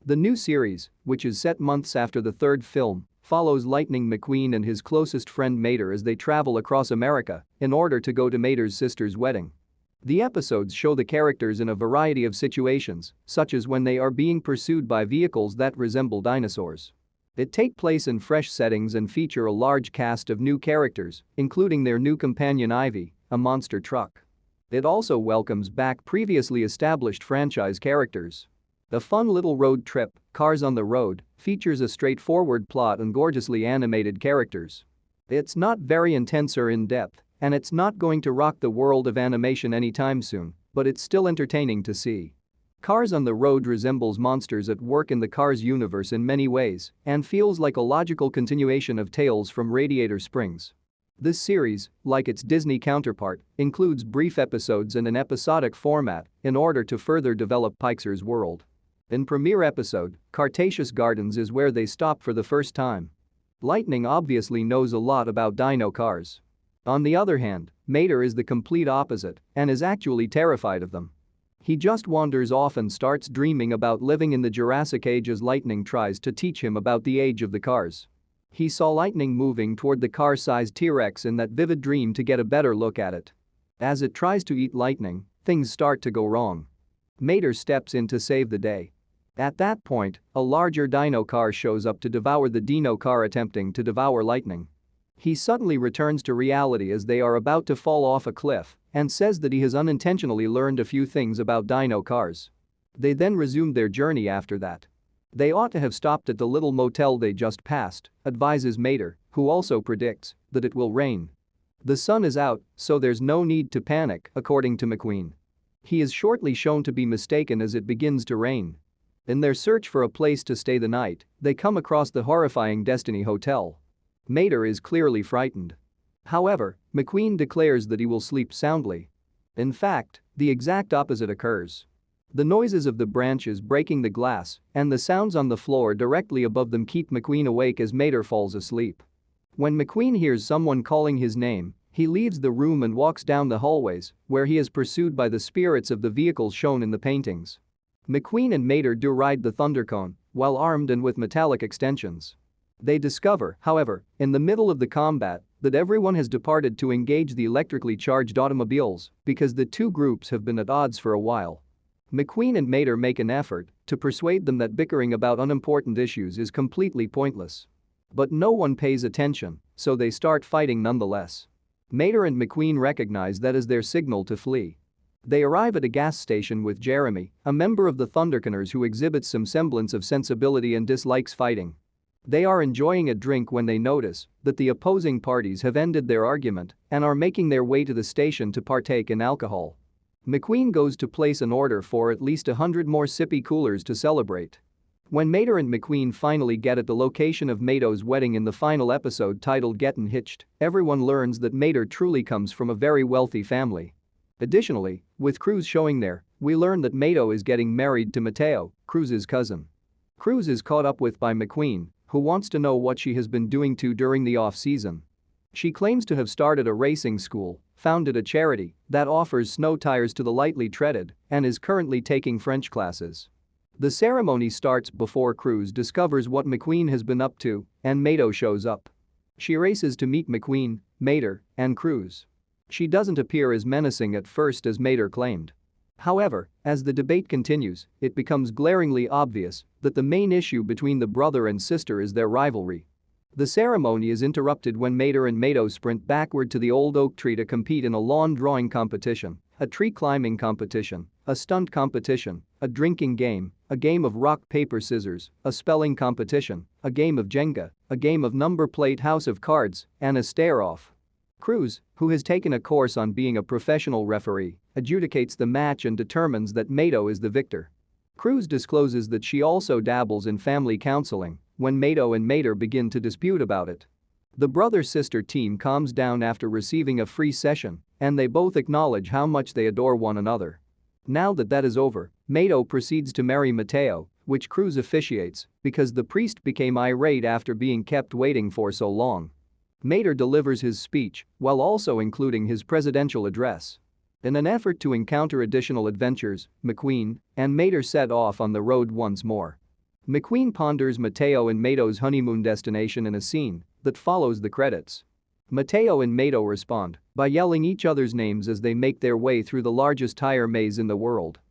The new series, which is set months after the third film, follows Lightning McQueen and his closest friend Mater as they travel across America in order to go to Mater's sister's wedding. The episodes show the characters in a variety of situations, such as when they are being pursued by vehicles that resemble dinosaurs. It take place in fresh settings and feature a large cast of new characters, including their new companion Ivy, a monster truck. It also welcomes back previously established franchise characters. The fun little road trip, Cars on the Road, features a straightforward plot and gorgeously animated characters. It's not very intense or in-depth, and it's not going to rock the world of animation anytime soon, but it's still entertaining to see. Cars on the Road resembles Monsters at Work in the Cars universe in many ways and feels like a logical continuation of Tales from Radiator Springs. This series, like its Disney counterpart, includes brief episodes and an episodic format in order to further develop Pixar's world. In premiere episode, Cretaceous Gardens is where they stop for the first time. Lightning obviously knows a lot about dino cars. On the other hand, Mater is the complete opposite and is actually terrified of them. He just wanders off and starts dreaming about living in the Jurassic Age as Lightning tries to teach him about the age of the cars. He saw Lightning moving toward the car-sized T-Rex in that vivid dream to get a better look at it. As it tries to eat Lightning, things start to go wrong. Mater steps in to save the day. At that point, a larger dino car shows up to devour the dino car attempting to devour Lightning. He suddenly returns to reality as they are about to fall off a cliff and says that he has unintentionally learned a few things about dino cars. They then resume their journey after that. They ought to have stopped at the little motel they just passed, advises Mater, who also predicts that it will rain. The sun is out, so there's no need to panic, according to McQueen. He is shortly shown to be mistaken as it begins to rain. In their search for a place to stay the night, they come across the horrifying Destiny Hotel. Mater is clearly frightened. However, McQueen declares that he will sleep soundly. In fact, the exact opposite occurs. The noises of the branches breaking the glass and the sounds on the floor directly above them keep McQueen awake as Mater falls asleep. When McQueen hears someone calling his name, he leaves the room and walks down the hallways, where he is pursued by the spirits of the vehicles shown in the paintings. McQueen and Mater do ride the Thundercone, while armed and with metallic extensions. They discover, however, in the middle of the combat, that everyone has departed to engage the electrically charged automobiles because the two groups have been at odds for a while. McQueen and Mater make an effort to persuade them that bickering about unimportant issues is completely pointless. But no one pays attention, so they start fighting nonetheless. Mater and McQueen recognize that as their signal to flee. They arrive at a gas station with Jeremy, a member of the Thunderconers who exhibits some semblance of sensibility and dislikes fighting. They are enjoying a drink when they notice that the opposing parties have ended their argument and are making their way to the station to partake in alcohol. McQueen goes to place an order for at least 100 more sippy coolers to celebrate. When Mater and McQueen finally get at the location of Mato's wedding in the final episode titled Gettin' Hitched, everyone learns that Mater truly comes from a very wealthy family. Additionally, with Cruz showing there, we learn that Mato is getting married to Mateo, Cruz's cousin. Cruz is caught up with by McQueen, who wants to know what she has been doing during the off-season. She claims to have started a racing school, founded a charity that offers snow tires to the lightly treaded, and is currently taking French classes. The ceremony starts before Cruz discovers what McQueen has been up to, and Mato shows up. She races to meet McQueen, Mater, and Cruz. She doesn't appear as menacing at first as Mater claimed. However, as the debate continues, it becomes glaringly obvious that the main issue between the brother and sister is their rivalry. The ceremony is interrupted when Mater and Mato sprint backward to the old oak tree to compete in a lawn drawing competition, a tree climbing competition, a stunt competition, a drinking game, a game of rock paper scissors, a spelling competition, a game of Jenga, a game of number plate house of cards, and a stare-off. Cruz, who has taken a course on being a professional referee, adjudicates the match and determines that Mato is the victor. Cruz discloses that she also dabbles in family counseling when Mato and Mater begin to dispute about it. The brother-sister team calms down after receiving a free session, and they both acknowledge how much they adore one another. Now that is over, Mato proceeds to marry Mateo, which Cruz officiates because the priest became irate after being kept waiting for so long. Mater delivers his speech while also including his presidential address. In an effort to encounter additional adventures, McQueen and Mater set off on the road once more. McQueen ponders Mateo and Mato's honeymoon destination in a scene that follows the credits. Mateo and Mato respond by yelling each other's names as they make their way through the largest tire maze in the world.